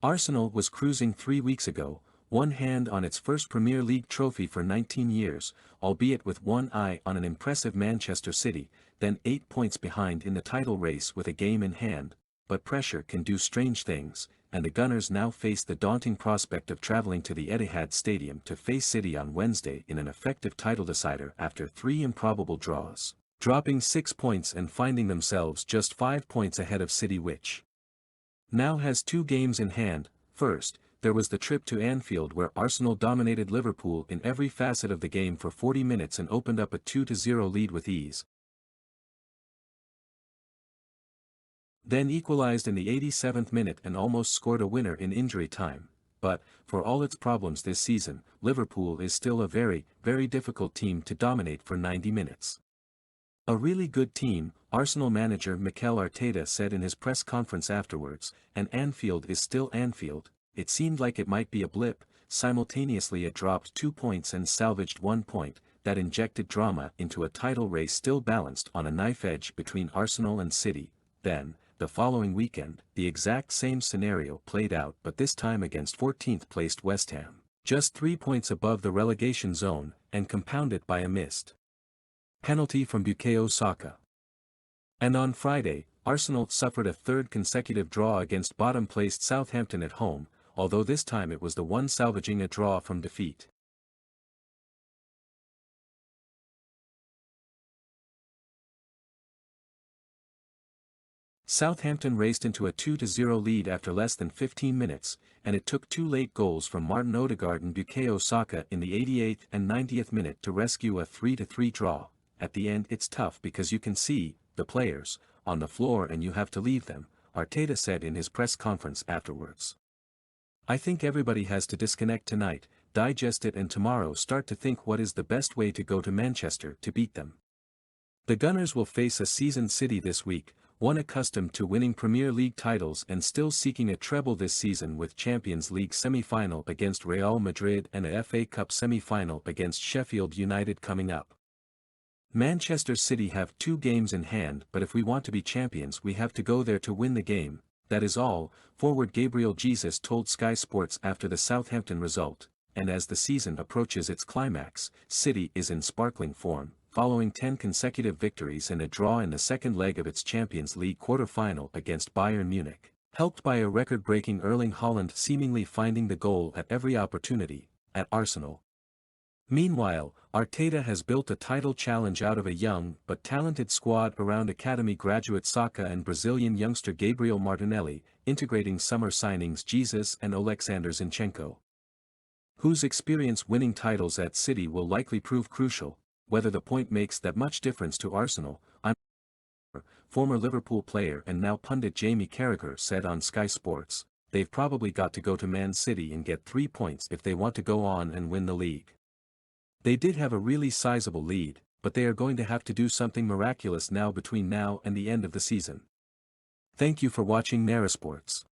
Arsenal was cruising 3 weeks ago, one hand on its first Premier League trophy for 19 years, albeit with one eye on an impressive Manchester City, then 8 points behind in the title race with a game in hand, but pressure can do strange things, and the Gunners now face the daunting prospect of travelling to the Etihad Stadium to face City on Wednesday in an effective title decider after 3 improbable draws, dropping 6 points and finding themselves just 5 points ahead of City, which now has 2 games in hand. First, there was the trip to Anfield where Arsenal dominated Liverpool in every facet of the game for 40 minutes and opened up a 2-0 lead with ease. Then equalised in the 87th minute and almost scored a winner in injury time. But, for all its problems this season, Liverpool is still a very, very difficult team to dominate for 90 minutes. A really good team, Arsenal manager Mikel Arteta said in his press conference afterwards, and Anfield is still Anfield. It seemed like it might be a blip. Simultaneously it dropped 2 points and salvaged 1 point, that injected drama into a title race still balanced on a knife edge between Arsenal and City. Then, the following weekend, the exact same scenario played out, but this time against 14th placed West Ham, just 3 points above the relegation zone, and compounded by a missed penalty from Bukayo Saka. And on Friday, Arsenal suffered a third consecutive draw against bottom-placed Southampton at home, although this time it was the one salvaging a draw from defeat. Southampton raced into a 2-0 lead after less than 15 minutes, and it took 2 late goals from Martin Odegaard and Bukayo Saka in the 88th and 90th minute to rescue a 3-3 draw. At the end it's tough because you can see the players on the floor and you have to leave them, Arteta said in his press conference afterwards. I think everybody has to disconnect tonight, digest it, and tomorrow start to think what is the best way to go to Manchester to beat them. The Gunners will face a seasoned City this week, one accustomed to winning Premier League titles and still seeking a treble this season, with Champions League semi-final against Real Madrid and a FA Cup semi-final against Sheffield United coming up. Manchester City have 2 games in hand, but if we want to be champions we have to go there to win the game, that is all, forward Gabriel Jesus told Sky Sports after the Southampton result. And as the season approaches its climax, City is in sparkling form, following 10 consecutive victories and a draw in the second leg of its Champions League quarter-final against Bayern Munich, helped by a record-breaking Erling Haaland seemingly finding the goal at every opportunity. At Arsenal, meanwhile, Arteta has built a title challenge out of a young but talented squad around academy graduate Saka and Brazilian youngster Gabriel Martinelli, integrating summer signings Jesus and Oleksandr Zinchenko, whose experience winning titles at City will likely prove crucial. Whether the point makes that much difference to Arsenal, former Liverpool player and now pundit Jamie Carragher said on Sky Sports, they've probably got to go to Man City and get 3 points if they want to go on and win the league. They did have a really sizable lead, but they are going to have to do something miraculous now between now and the end of the season. Thank you for watching Narasports.